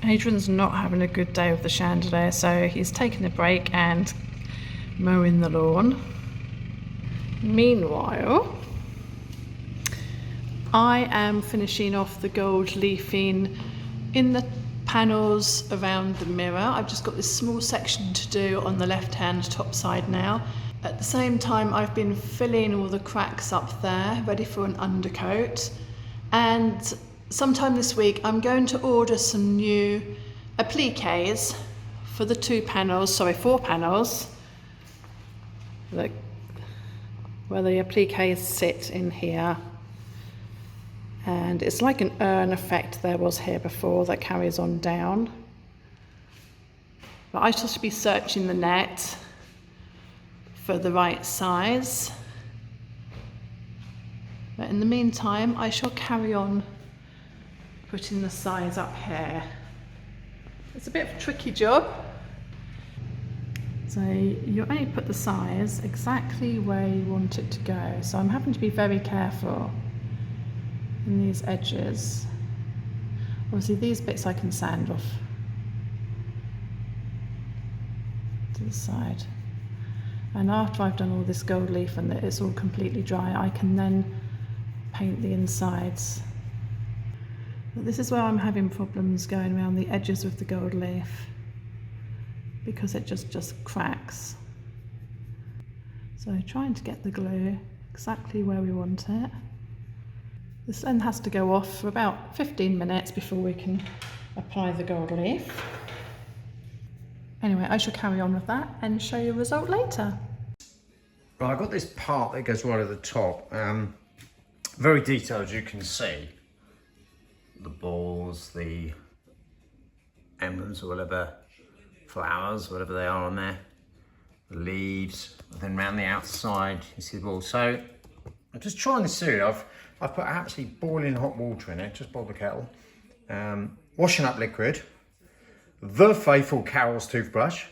Adrian's not having a good day with the chandelier, so he's taking a break and mowing the lawn. Meanwhile, I am finishing off the gold leafing in the panels around the mirror. I've just got this small section to do on the left hand top side now. At the same time, I've been filling all the cracks up there, ready for an undercoat. And sometime this week, I'm going to order some new appliques for the four panels, where the appliques sit in here. And it's like an urn effect there was here before that carries on down. But I shall be searching the net for the right size. But in the meantime, I shall carry on putting the size up here. It's a bit of a tricky job. So you only put the size exactly where you want it to go. So I'm having to be very careful in these edges. Obviously these bits I can sand off to the side. And after I've done all this gold leaf and it's all completely dry, I can then paint the insides. But this is where I'm having problems going around the edges with the gold leaf, because it just cracks. So trying to get the glue exactly where we want it. This then has to go off for about 15 minutes before we can apply the gold leaf. Anyway, I shall carry on with that and show you the result later. Right, I've got this part that goes right at the top. Very detailed, as you can see. The balls, the emblems or whatever, flowers, whatever they are on there. The leaves, and then around the outside, you see the balls. So I'm just trying this series. I've put actually boiling hot water in it, just boil the kettle. Washing up liquid, the faithful Carol's toothbrush,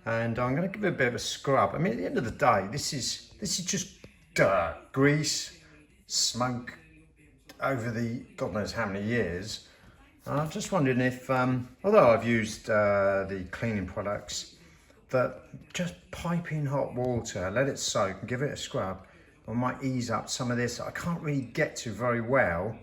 and I'm going to give it a bit of a scrub. I mean, at the end of the day, this is just dirt, grease, smoke over the God knows how many years. And I'm just wondering if, although I've used the cleaning products, that just piping hot water, let it soak and give it a scrub, I might ease up some of this. I can't really get to very well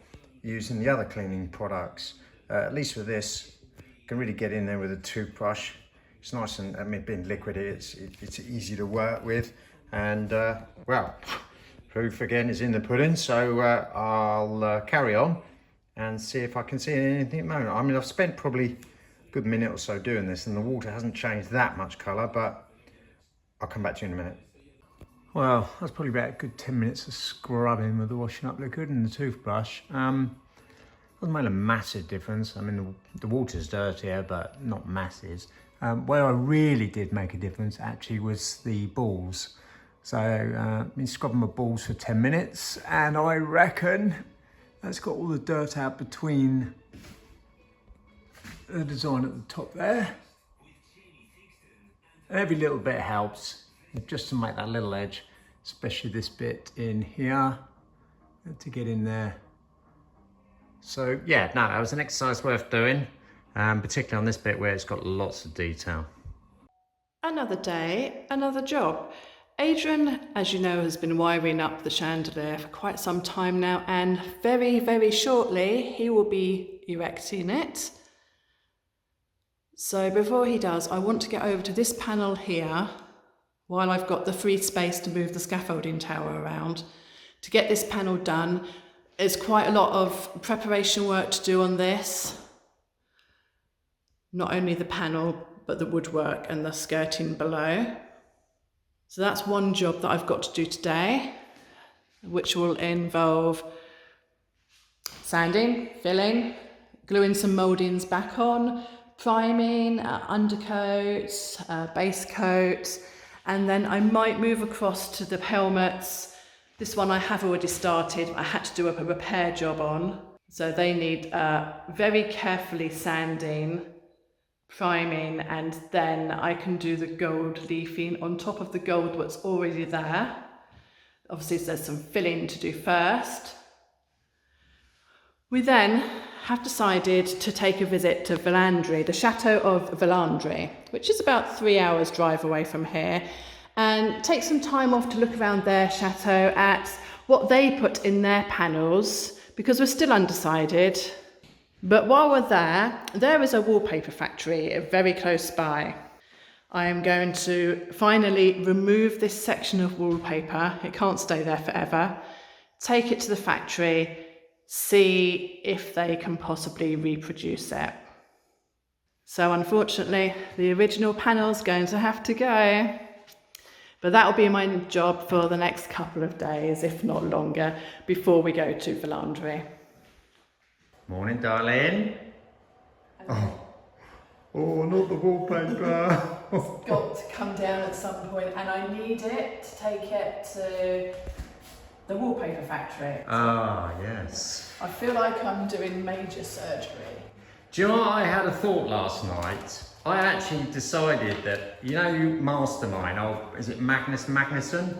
using the other cleaning products. At least with this, you can really get in there with a toothbrush. It's nice and, I mean, being liquid, it's easy to work with. And well, proof again is in the pudding. So I'll carry on and see if I can see anything at the moment. I mean, I've spent probably a good minute or so doing this, and the water hasn't changed that much colour, but I'll come back to you in a minute. Well, that's probably about a good 10 minutes of scrubbing with the washing up liquid and the toothbrush. Hasn't made a massive difference. I mean, the water's dirtier, but not massive. Where I really did make a difference actually was the balls. So I've been scrubbing my balls for 10 minutes, and I reckon that's got all the dirt out between the design at the top there. Every little bit helps, just to make that little edge, especially this bit in here, to get in there. So yeah, no, that was an exercise worth doing, particularly on this bit where it's got lots of detail. Another day, another job. Adrian, as you know, has been wiring up the chandelier for quite some time now, and very, very shortly he will be erecting it. So before he does, I want to get over to this panel here while I've got the free space to move the scaffolding tower around. To get this panel done, there's quite a lot of preparation work to do on this. Not only the panel, but the woodwork and the skirting below. So that's one job that I've got to do today, which will involve sanding, filling, gluing some mouldings back on, priming, undercoats, base coats, and then I might move across to the helmets. This one I have already started. I had to do a repair job on. So they need very carefully sanding, priming, and then I can do the gold leafing on top of the gold that's already there. Obviously there's some filling to do first. We then have decided to take a visit to Villandry, the Chateau of Villandry, which is about 3 hours drive away from here, and take some time off to look around their chateau at what they put in their panels, because we're still undecided. But while we're there is a wallpaper factory very close by. I am going to finally remove this section of wallpaper. It can't stay there forever. Take it to the factory, see if they can possibly reproduce it. So unfortunately, the original panel's going to have to go. But that'll be my job for the next couple of days, if not longer, before we go to Villandry. Morning, darling. Oh, not the wallpaper. It's got to come down at some point, and I need it to take it to the wallpaper factory. Ah, yes. I feel like I'm doing major surgery. Do you know what? I had a thought last night. I actually decided that, you know, Mastermind, is it Magnus Magnusson?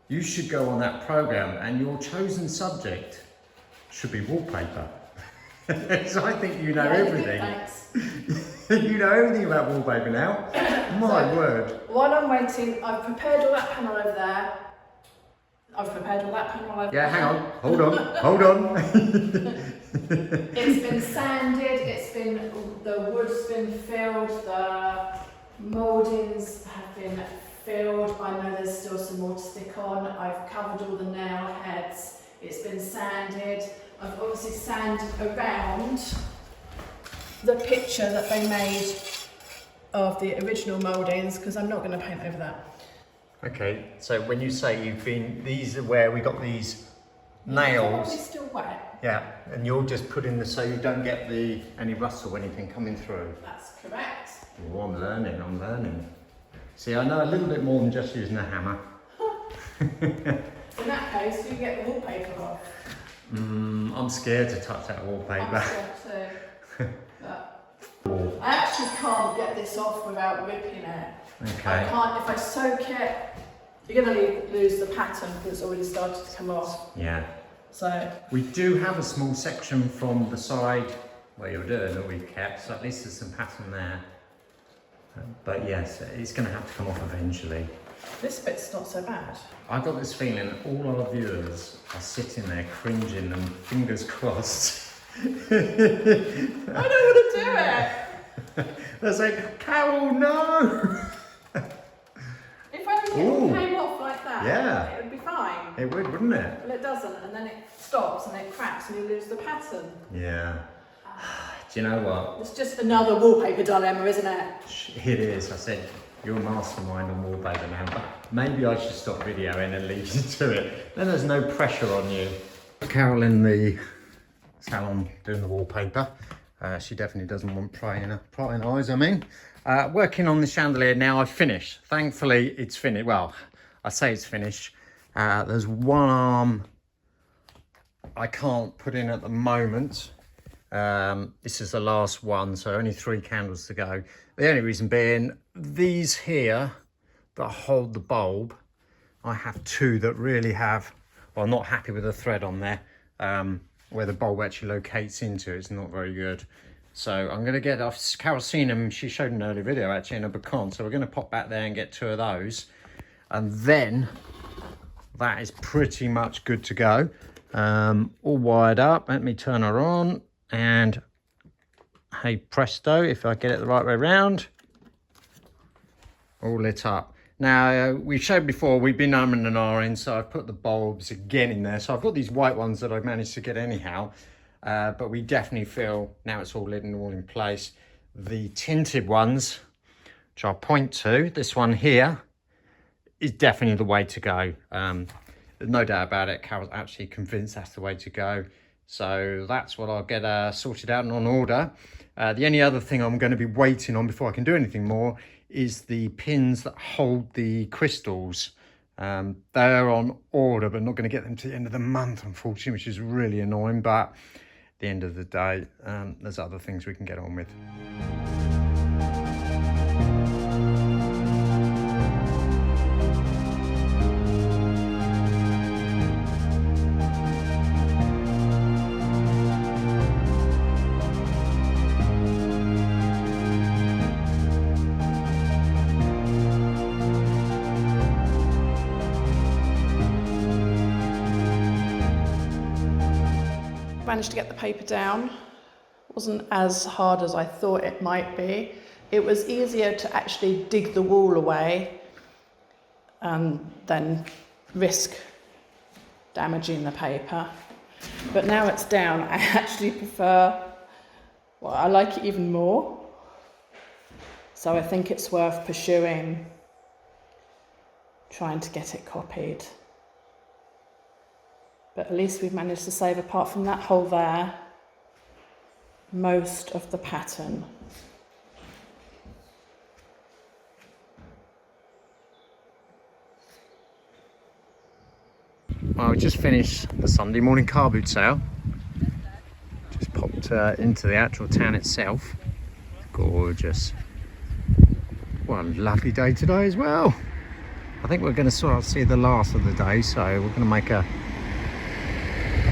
You should go on that program, and your chosen subject should be wallpaper. So I think you know everything. Thanks. You know everything about wallpaper now. My word. While I'm waiting, I've prepared all that panel over there. Yeah, hang on. Hold on. It's been sanded, the wood's been filled, the mouldings have been filled. I know there's still some more to stick on. I've covered all the nail heads. It's been sanded. I've obviously sanded around the picture that they made of the original mouldings, because I'm not going to paint over that. Okay, so when you say these are where we got these nails. They're still wet. Yeah, and you're just putting so you don't get any rust or anything coming through. That's correct. Oh, I'm learning. See, I know a little bit more than just using a hammer. In that case, you get the wallpaper off. I'm scared to touch that wallpaper. I'm scared too. But I actually can't get this off without ripping it. Okay. I can't, if I soak it, you're going to lose the pattern because it's already started to come off. Yeah. So we do have a small section from the side where you're doing that we've kept, so at least there's some pattern there. But yes, it's going to have to come off eventually. This bit's not so bad. I've got this feeling that all our viewers are sitting there cringing and fingers crossed. I don't want to do it. They're saying, Carol, no! If only it came off like that, yeah, it would be fine. It would, wouldn't it? Well, it doesn't, and then it stops and it cracks and you lose the pattern. Yeah. Do you know what? It's just another wallpaper dilemma, isn't it? It is. I said, you're a mastermind on wallpaper now, but maybe I should stop videoing and leave you to it. Then there's no pressure on you. Carol in the salon doing the wallpaper. She definitely doesn't want prying eyes, I mean. Working on the chandelier now. I've finished. Thankfully, it's finished. Well, I say it's finished. There's one arm I can't put in at the moment. This is the last one, so only 3 candles to go. The only reason being, these here that hold the bulb, I have 2 that really have, well, I'm not happy with the thread on there. Where the bulb actually locates into, it's not very good. So I'm going to get off. Carol's seen them. She showed an early video actually in a Bacon. So we're going to pop back there and get 2 of those. And then that is pretty much good to go. All wired up. Let me turn her on. And hey presto, if I get it the right way around. All lit up. Now, we showed before, we've been umming and ahhing, so I've put the bulbs again in there. So I've got these white ones that I've managed to get anyhow. But we definitely feel, now it's all lit and all in place, the tinted ones, which I'll point to, this one here, is definitely the way to go. There's no doubt about it. Carol's actually convinced that's the way to go. So that's what I'll get sorted out and on order. The only other thing I'm going to be waiting on before I can do anything more is the pins that hold the crystals. They're on order, but not going to get them to the end of the month, unfortunately, which is really annoying. But at the end of the day, there's other things we can get on with. managed to get the paper down. It wasn't as hard as I thought it might be. It was easier to actually dig the wall away than risk damaging the paper. But now it's down, I actually prefer, well, I like it even more. So I think it's worth pursuing trying to get it copied. But at least we've managed to save, apart from that hole there, most of the pattern. Well, we just finished the Sunday morning car boot sale. Just popped into the actual town itself. Gorgeous. One lovely day today as well. I think we're going to sort of see the last of the day, so we're going to make a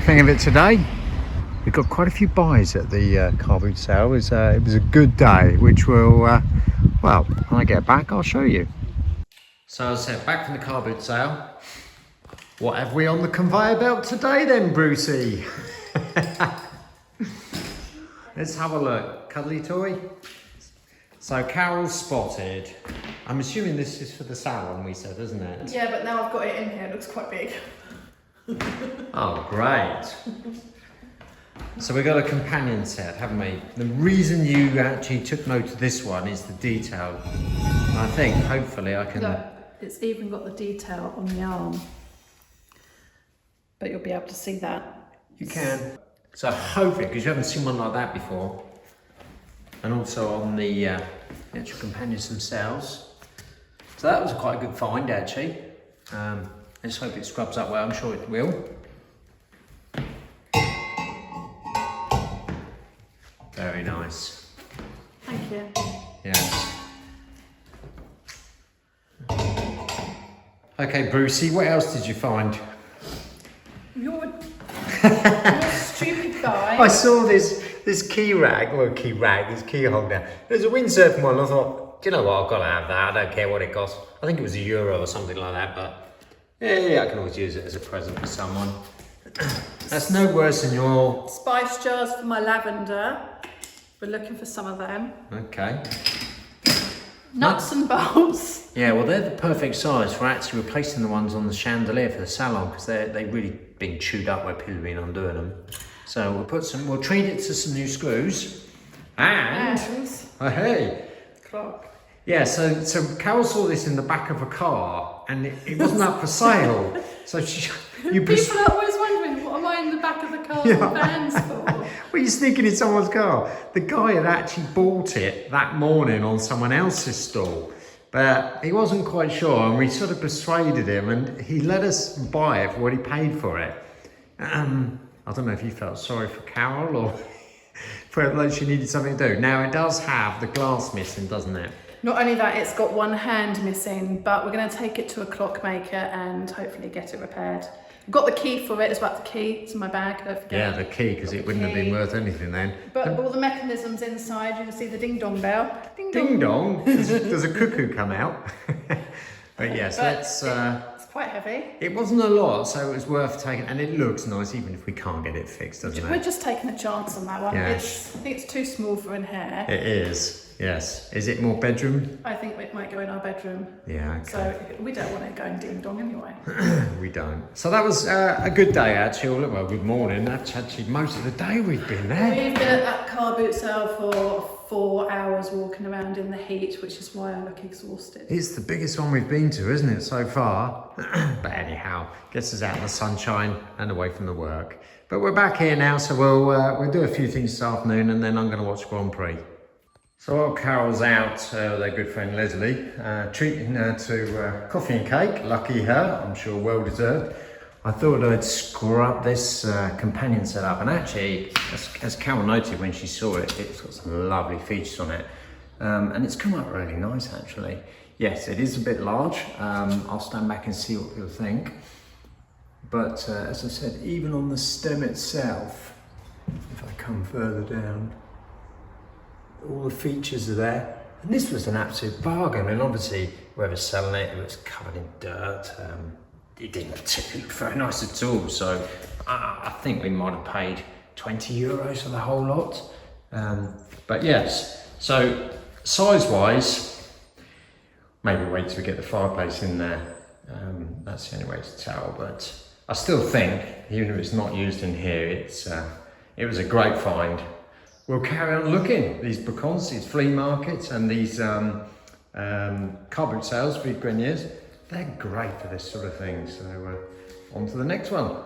thing of it today. We got quite a few buys at the car boot sale. It was a good day, which will, well, when I get back, I'll show you. So as I said, back from the car boot sale. What have we on the conveyor belt today then, Brucey? Let's have a look. Cuddly toy. So Carol spotted. I'm assuming this is for the salon, we said, isn't it? Yeah, but now I've got it in here, it looks quite big. Oh, great. So we got a companion set, haven't we? The reason you actually took note of this one is the detail. I think, hopefully, I can... Look, it's even got the detail on the arm. But you'll be able to see that. You can. So hopefully, because you haven't seen one like that before. And also on the actual companions themselves. So that was quite a good find, actually. Let's hope it scrubs up well, I'm sure it will. Very nice. Thank you. Yes. Okay, Brucey, what else did you find? You're a stupid guy. I saw this key rag, this key holder. There's a windsurfing one. I thought, do you know what? I've got to have that. I don't care what it costs. I think it was €1 or something like that. But yeah, I can always use it as a present for someone. That's no worse than your spice jars for my lavender. We're looking for some of them. Okay. Nuts and bolts. Yeah, well, they're the perfect size for actually replacing the ones on the chandelier for the salon, because they've really been chewed up where people have been undoing them. So we'll treat it to some new screws. And oh, hey. Clock. Yeah, so Carol saw this in the back of a car, and it wasn't up for sale. So People are always wondering, what am I in the back of the car and vans for? Well, you're sneaking in someone's car. The guy had actually bought it that morning on someone else's stall, but he wasn't quite sure, and we sort of persuaded him, and he let us buy it for what he paid for it. I don't know if you felt sorry for Carol or felt like she needed something to do. Now, it does have the glass missing, doesn't it? Not only that, it's got one hand missing, but we're going to take it to a clockmaker and hopefully get it repaired. I've got the key for it as well. The key, it's in my bag, don't forget. Yeah, the key, because it wouldn't have been worth anything then. But all the mechanisms inside, you can see the ding-dong bell. Ding dong. Does a cuckoo come out? But yes, it's quite heavy. It wasn't a lot, so it was worth taking, and it looks nice even if we can't get it fixed, doesn't it? We're just taking a chance on that one. Yes. I think it's too small for in here. It is, yes. Is it more bedroom? I think it might go in our bedroom. Yeah, okay. So we don't want it going ding-dong anyway. We don't. So that was a good day, actually. Well, good morning. That's actually most of the day we've been there. We've been at that car boot sale for 4 hours walking around in the heat, which is why I look exhausted. It's the biggest one we've been to, isn't it, so far? But anyhow, gets us out in the sunshine and away from the work. But we're back here now, so we'll do a few things this afternoon, and then I'm going to watch Grand Prix. So while Carol's out with her good friend Leslie, treating her to coffee and cake, lucky her, I'm sure well deserved, I thought I'd scrub this companion set up, and actually, as Carol noted when she saw it, it's got some lovely features on it, and it's come out really nice actually. Yes, it is a bit large. I'll stand back and see what people think, but as I said, even on the stem itself, if I come further down, all the features are there, and this was an absolute bargain. And obviously, whoever's selling it, it was covered in dirt. It didn't look very nice at all. So I think we might have paid 20 euros for the whole lot. But yes, so size-wise, maybe wait till we get the fireplace in there. That's the only way to tell, but I still think, even if it's not used in here, it was a great find. We'll carry on looking. These boucans, these flea markets, and these car boot sales, vide greniers, they're great for this sort of thing. So on to the next one.